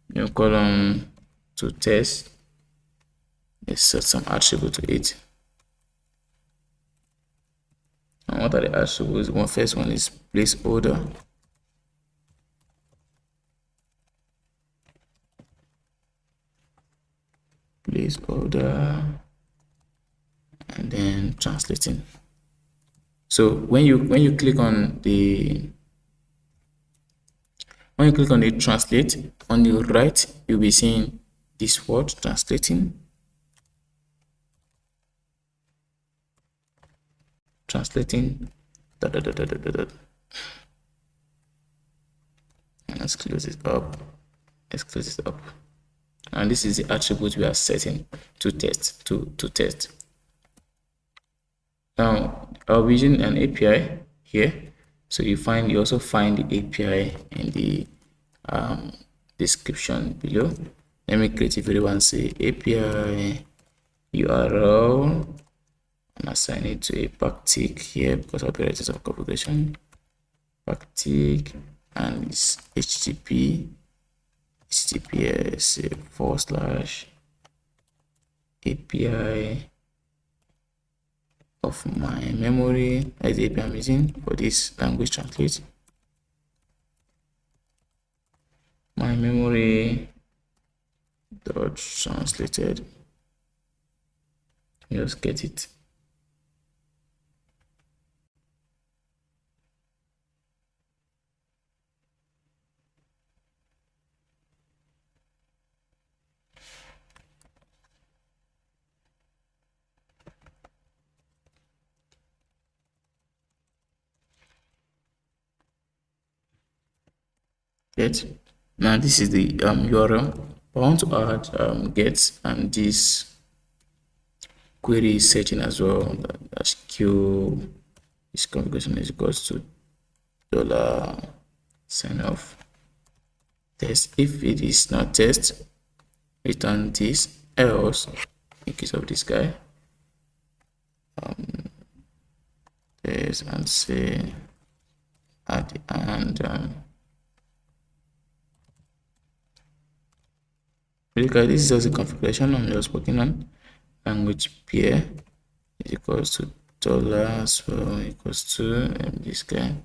Then column to test. Let's set some attribute to it. And what are the attributes? One first one is placeholder. Placeholder, and then translating. So when you click on the translate, on the right you'll be seeing this word translating. And let's close it up. And this is the attribute we are setting to test. Now I'll be using an API here, so you also find the API in the description below. Let me create a variable and say API URL and assign it to a backtick here because I'll be writing some configuration. Backtick, and it's https://API of my memory, as the API I'm using for this language translate. My memory dot translated. Just get it. Get. Now this is the URL. I want to add get and this query setting as well. That's q is configuration is equals to $sign-off test. If it is not test, return this, else in case of this guy test, and say at the end because this is just a configuration I'm just working on. Language pair is equals to $, equals to this guy,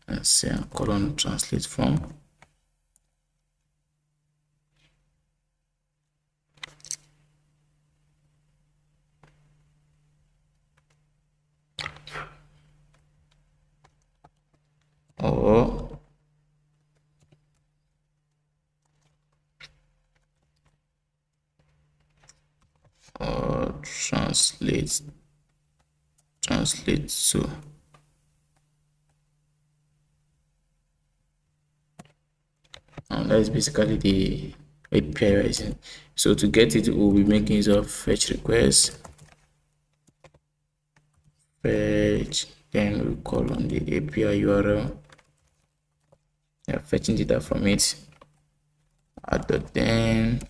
and say colon translate from. Or translate to. And that is basically the API rising. So to get it, we'll be making use of fetch request, fetch, then we call on the API URL. We are fetching data from it. Add the then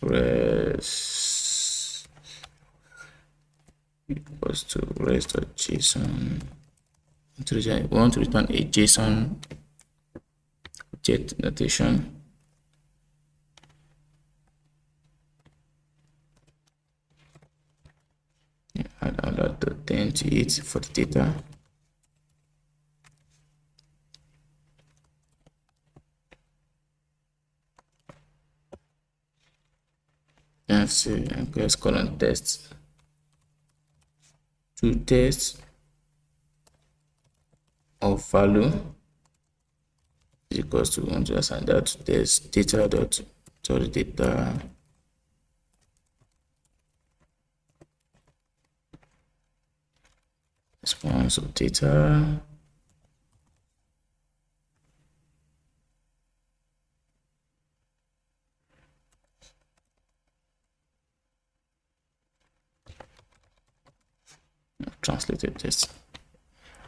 rest equals to rest.json. We want to return a JSON object notation. Add another then to it for the data. And say let's call on test to test of value is equals to, want to assign that to test data dot sorry data also data, translated test.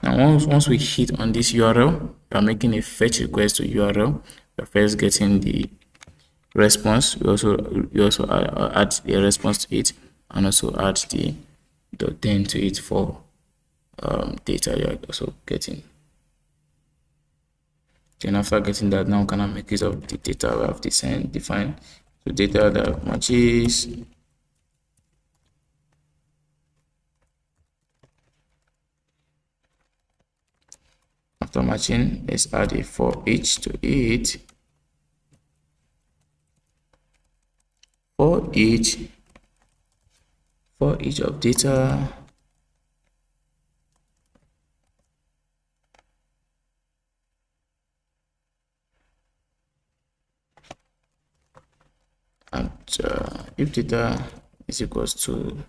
Now once we hit on this URL, we are making a fetch request to URL. We're first getting the response. We also add a response to it, and also add the .then to it for data you are also getting. Then after getting that, now can I make use of the data we have defined. So data that matches after matching, let's add a for each to it. For each of data and if data is equals to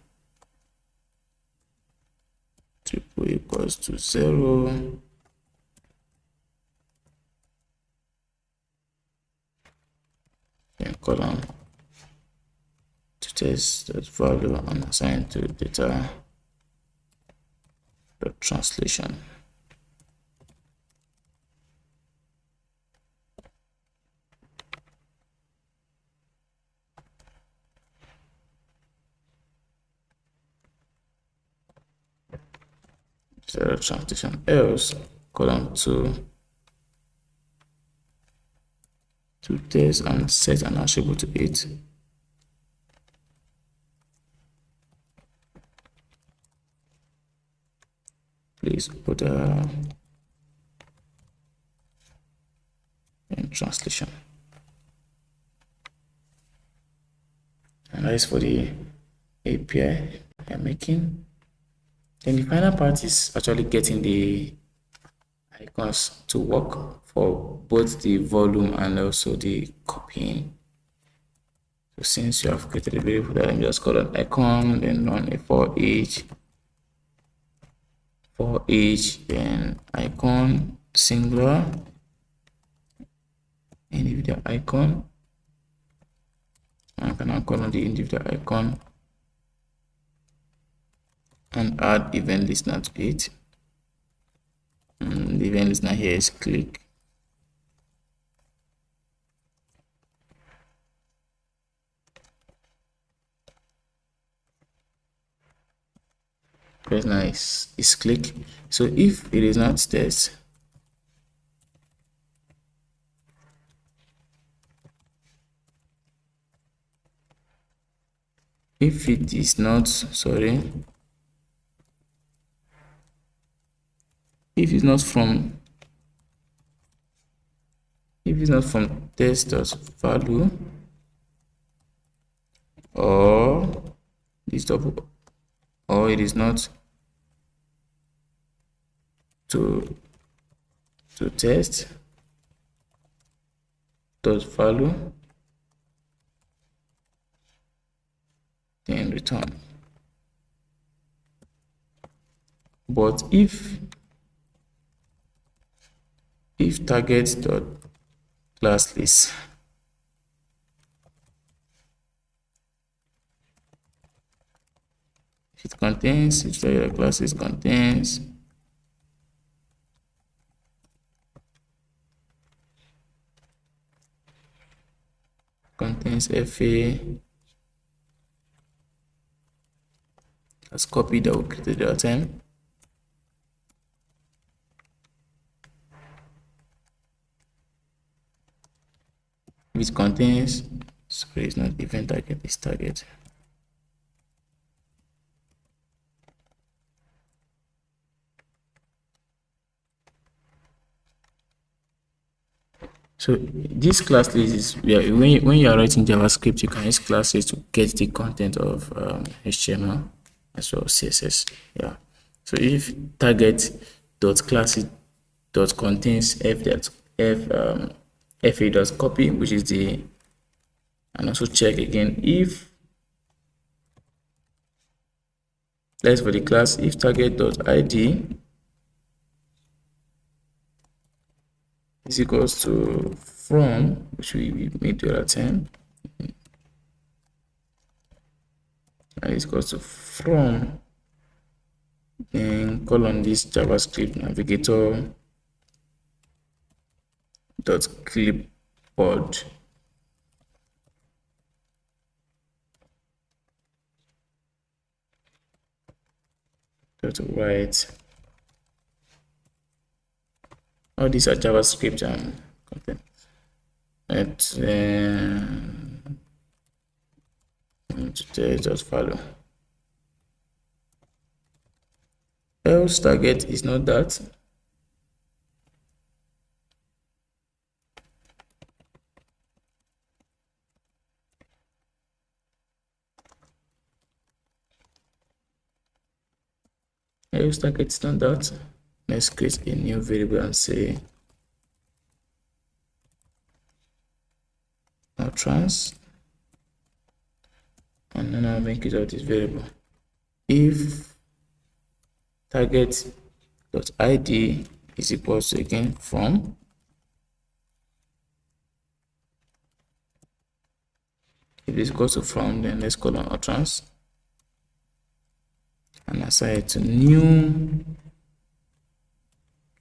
triple equals to 0, then column to test that value and assign to data the translation. Translation else column to test and set an attribute to it. Please order and translation. And that is for the API I'm making. Then the final part is actually getting the icons to work for both the volume and also the copying. So since you have created a variable that, I'm just call an icon, then run a for each, then icon singular, individual icon. I can now call on the individual icon and add event listener to it. The event listener here is click. Very nice. Is click. So if it is not test, if it is not, sorry, if it's not from test.value or this double, or it is not to test dot value, then return. But if target dot class list if target class list contains FA as copy that we created the time. It contains, sorry, it's not event target, it's target. So this class list is when you are writing JavaScript, you can use class list to get the content of HTML as well as CSS. Yeah. So if target dot class dot contains fa dot copy, which is the, and also check again if, let's for the class, if target dot id is equals to from, which we made the other time, and is equals to from, then colon this JavaScript navigator dot clipboard dot write. All these are JavaScript content. Just follow. Else target is not that. Else target is not that. Let's create a new variable and say trans, and then I'll make it of this variable. If target.id is equals to again from, if it's equals to from, then let's call on trans and assign it to new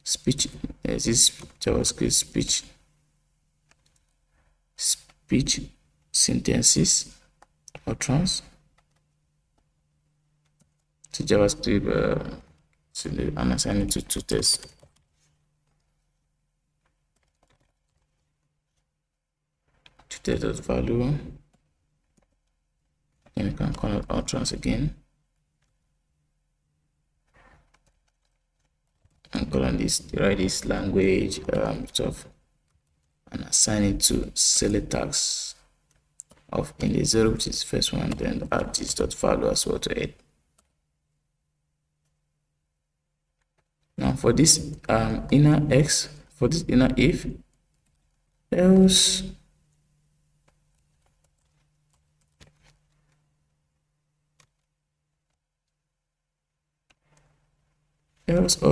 speech. This is JavaScript speech sentences or trans to JavaScript and assign it to test. To test value. Then we can call out trans again and call on this, write this language stuff and assign it to select tags of index 0, which is the first one, then add this dot value as well to it. Now for this inner x, for this inner if, else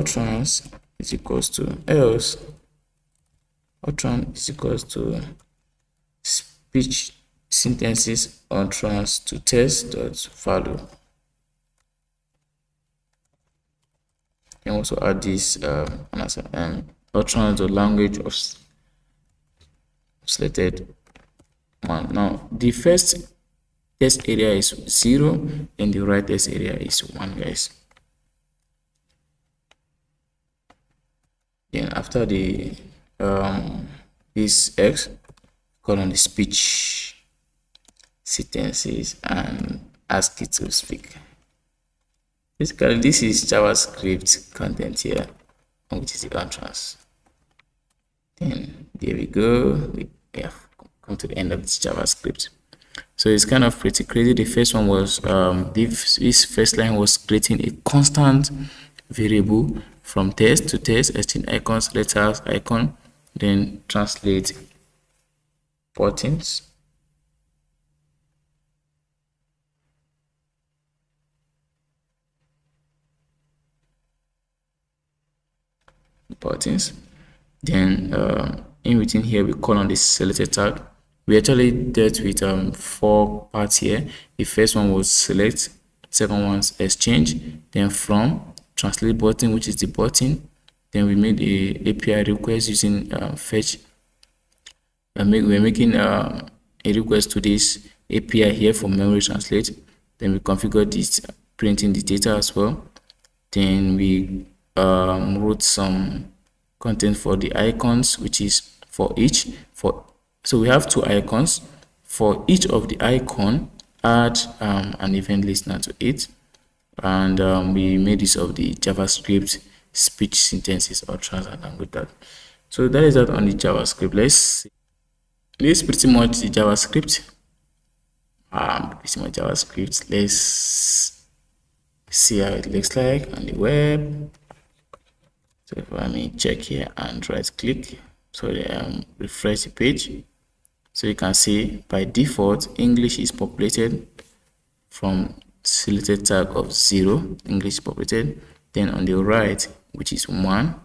trans is equals to trans is equals to speech sentences on trans to test dot value. And also add this trans or language of selected one. Now the first test area is 0 and the right test area is 1, guys. Then after the this x, call on the speech sentences and ask it to speak. Basically, this is JavaScript content here, which is the entrance. Then there we go. We have come to the end of this JavaScript. So it's kind of pretty crazy. The first one was this first line was creating a constant variable from text to text, string icons, letters, icon, then translate buttons. Then in between here we call on this selected tag. We actually dealt with 4 parts here. The first one was select, second one's exchange, then from, translate button, which is the button. Then we made a API request using fetch. We're making a request to this API here for memory translate. Then we configured this, printing the data as well. Then we wrote some content for the icons, which is for each. So we have 2 icons. For each of the icon, add an event listener to it. And we made use of the JavaScript speech sentences or trans and with that. So that is that on the JavaScript. This is pretty much the JavaScript. Let's see how it looks like on the web. So if I may check here and right click, so refresh the page. So you can see by default English is populated from selected tag of 0, English populated. Then on the right, which is 1,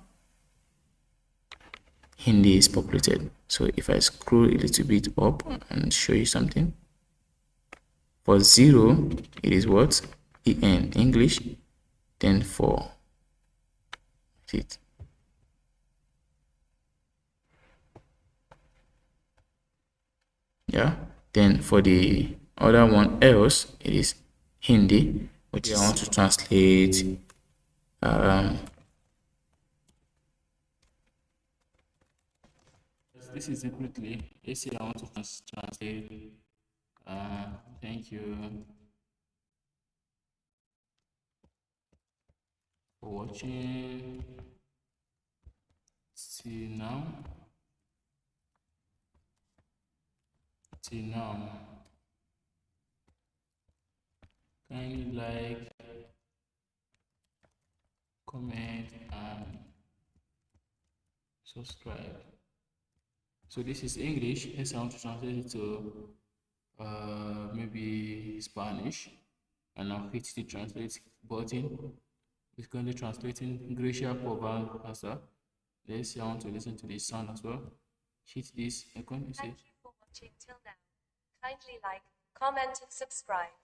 Hindi is populated. So if I scroll a little bit up and show you something, for 0 it is what? En, English. Then for it, yeah, then for the other one else it is Hindi, which I want to translate this is separately. Let's say I want to translate thank you for watching till now. Kindly like, comment and subscribe. So this is English. Let's say I want to translate it to maybe Spanish, and I'll hit the translate button. It's currently translating Gracia Povan Pasta. Let's say I want to listen to this sound as well. Hit this icon. You see. Thank you for watching till now. Kindly like, comment and subscribe.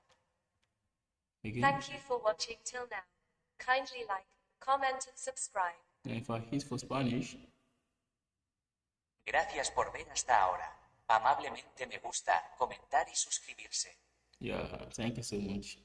Again. Thank you for watching till now. Kindly like, comment and subscribe. And if I hit for Spanish. Gracias por ver hasta ahora. Amablemente me gusta, comentar y suscribirse. Yeah, thank you so much.